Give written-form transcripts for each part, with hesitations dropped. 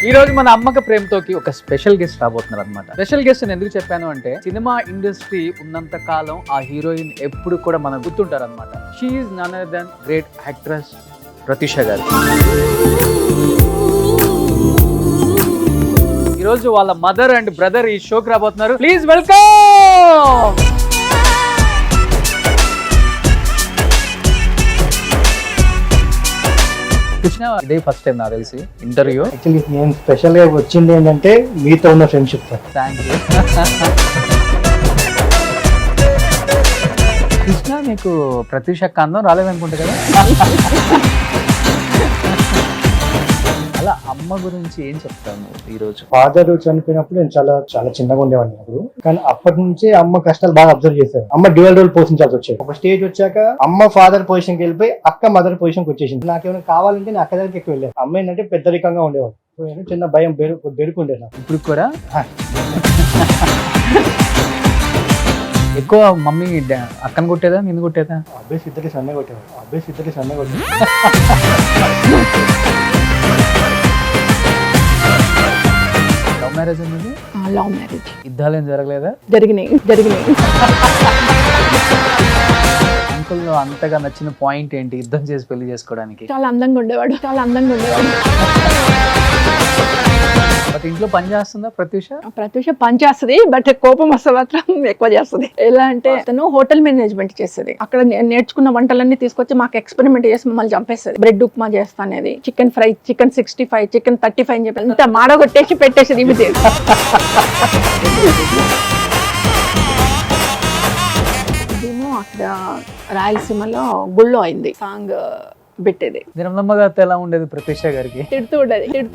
ఈ రోజు మన అమ్మక ప్రేమతోకి ఒక స్పెషల్ గెస్ట్ రాబోతున్నారు అనమాట. స్పెషల్ గెస్ట్ ఎందుకు చెప్పాను అంటే, సినిమా ఇండస్ట్రీ ఉన్నంత కాలం ఆ హీరోయిన్ ఎప్పుడు కూడా మనం గుర్తుంటారు అనమాట. She is none other than great actress Pratyusha garu. ఈ రోజు వాళ్ళ మదర్ అండ్ బ్రదర్ ఈ షోకి రాబోతున్నారు. Please welcome. కృష్ణ, ఇదే ఫస్ట్ టైం నాకు తెలిసి ఇంటర్వ్యూ. యాక్చువల్లీ నేను స్పెషల్ గా వచ్చింది ఏంటంటే మీతో ఉన్న ఫ్రెండ్షిప్. Thank you. కృష్ణ, మీకు ప్రత్యూష అందం రాలేదనుకుంటా కదా. అలా అమ్మ గురించి ఏం చెప్తాను ఈరోజు? ఫాదర్ చనిపోయినప్పుడు నేను చాలా చాలా చిన్నగా ఉండేవాడిని అప్పుడు. కానీ అప్పటి నుంచి అమ్మ కష్టాలు బాగా అబ్జర్వ్ చేశాను. అమ్మ డ్యూయల్ రోల్ పోషించాల్సి వచ్చేది. ఒక స్టేజ్ వచ్చాక అమ్మ ఫాదర్ పొజిషన్ కి వెళ్ళిపోయి అక్క మదర్ పొజిషన్ కి వచ్చేసింది. నాకేమైనా కావాలంటే నేను అక్క దగ్గరికి ఎక్కువ వెళ్ళాను. అమ్మ ఏంటంటే పెద్దరికంగా ఉండేవాడు. సో చిన్న భయం బెరుకుండే నాకు. ఇప్పుడు కూడా ఎక్కువ మమ్మీ అక్కను కొట్టేదా నిన్ను కొట్టేదా? అబ్బాయి ఇద్దరికి సన్న కొట్టేవాడు. లవ్ మ్యారేజ్ అనేది? Love marriage. యుద్ధాలు ఏం జరగలేదా? జరిగినాయి. అంకుల్ లో అంతగా నచ్చిన పాయింట్ ఏంటి యుద్ధం చేసి పెళ్లి చేసుకోవడానికి? చాలా అందంగా ఉండేవాడు. బట్ ఇంట్లో పని చేస్తుందా ప్రత్యూష? ప్రత్యూష పని చేస్తుంది, బట్ కోపం వస్తే మాత్రం ఎక్కువ చేస్తుంది. ఎలా అంటే తను హోటల్ మేనేజ్మెంట్ చేస్తుంది. అక్కడ నేర్చుకున్న వంటలన్నీ తీసుకొచ్చి మాకు ఎక్స్పెరిమెంట్ చేసి మమ్మల్ని చంపేస్తుంది. బ్రెడ్ ఉప్మా చేస్తానేది, చికెన్ ఫ్రై, చికెన్ 65, చికెన్ 35 అని చెప్పి ఇంత మాడగొట్టేసి పెట్టేసి ఇవి ఇదేమో అక్కడ రాయలసీమలో గుళ్ళో అయింది సాంగ్ పెట్టేది. దినమ్మ గారితో ఎలా ఉండేది ప్రత్యూష గారికి? తిడుతూ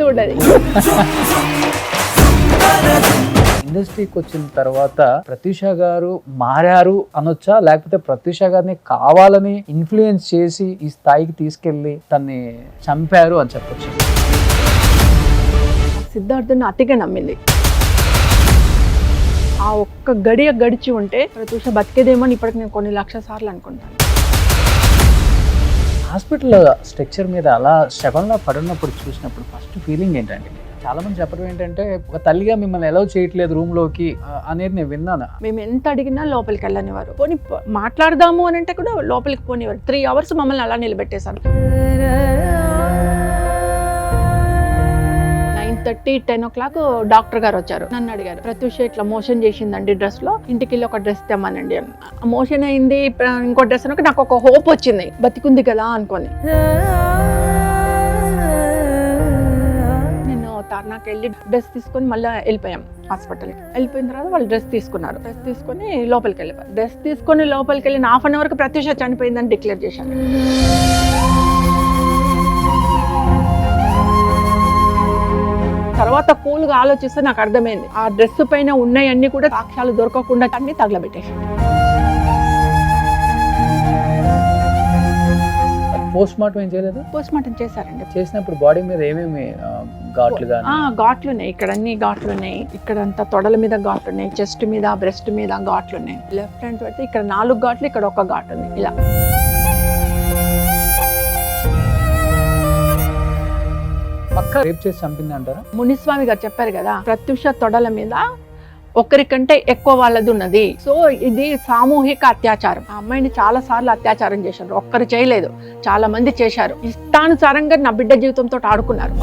ఉండేది. ఇండస్ట్రీకి వచ్చిన తర్వాత ప్రత్యూష గారు మారారు అనొచ్చా, లేకపోతే ప్రత్యూష గారిని కావాలని ఇన్ఫ్లుయెన్స్ చేసి ఈ స్థాయికి తీసుకెళ్లి తన్ని చంపారు అని చెప్పొచ్చు? సిద్ధార్థుని అతిగా నమ్మింది. ఆ ఒక్క గడిచి ఉంటే ప్రత్యూష బతికేదేమో ఇప్పటికి నేను కొన్ని లక్షల సార్లు అనుకుంటాను. హాస్పిటల్ స్ట్రక్చర్ మీద అలా శవంలా పడినప్పుడు చూసినప్పుడు ఫస్ట్ ఫీలింగ్ ఏంటంటే, చాలా మంది చెప్పడం ఏంటంటే, ఒక తల్లిగా మిమ్మల్ని ఎలా చేయట్లేదు రూమ్ లోకి అనేది నేను విన్నాను. మేము ఎంత అడిగినా లోపలికి వెళ్ళనివారు. పోనీ మాట్లాడదాము అని అంటే కూడా లోపలికి పోనివారు. 3 hours మమ్మల్ని అలా నిలబెట్టేశారు. 9:30, 10 o'clock డాక్టర్ గారు వచ్చారు. నన్ను అడిగారు, ప్రత్యూష ఇట్లా మోషన్ చేసిందండి డ్రెస్ లో, ఇంటికి వెళ్ళి ఒక డ్రెస్ తెమ్మనండి. మోషన్ అయింది, ఇంకో డ్రెస్ అని నాకు ఒక హోప్ వచ్చింది, బతికుంది కదా అనుకొని. నేను తర్నాకి వెళ్ళి డ్రెస్ తీసుకొని మళ్ళీ వెళ్ళిపోయాం హాస్పిటల్కి. వెళ్ళిపోయిన తర్వాత వాళ్ళు డ్రెస్ తీసుకున్నారు. డ్రెస్ తీసుకొని లోపలికి వెళ్ళిపోయారు. డ్రెస్ తీసుకొని లోపలికి వెళ్ళిన 1/2 hour కి ప్రత్యూష చనిపోయిందని డిక్లేర్ చేశాను. తర్వాత కూల్గా ఆలోచిస్తే నాకు అర్థమైంది, ఆ డ్రెస్ పైన ఉన్నాయన్నీ కూడా సాక్ష్యాలు దొరకకుండా అన్ని తగలబెట్టేసి. పోస్ట్ మార్టం ఏం చేయలేదు? పోస్ట్ మార్టం చేశారండి. చేసినప్పుడు బాడీ మీద ఏమేమి ఘాట్లు? ఘాట్లు ఉన్నాయి, ఇక్కడ అన్ని ఘాట్లు ఉన్నాయి, ఇక్కడ అంతా తొడల మీద ఘాట్లు ఉన్నాయి, చెస్ట్ మీద, బ్రెస్ట్ మీద ఘాట్లు ఉన్నాయి. లెఫ్ట్ హ్యాండ్ పెడితే ఇక్కడ 4 ఘాట్లు, ఇక్కడ 1 ఘాటు ఉంది. ఇలా పక్కా రేప్ చేసి చంపింది అంటారా? మునిస్వామి గారు చెప్పారు కదా, ప్రత్యూష తొడల మీద ఒకరికంటే ఎక్కువ వాళ్ళది ఉన్నది. సో ఇది సామూహిక అత్యాచారం. ఆ అమ్మాయిని చాలా సార్లు అత్యాచారం చేశారు. ఒక్కరు చేయలేదు, చాలా మంది చేశారు. ఇష్టానుసారంగా నా బిడ్డ జీవితంతో ఆడుకున్నారు.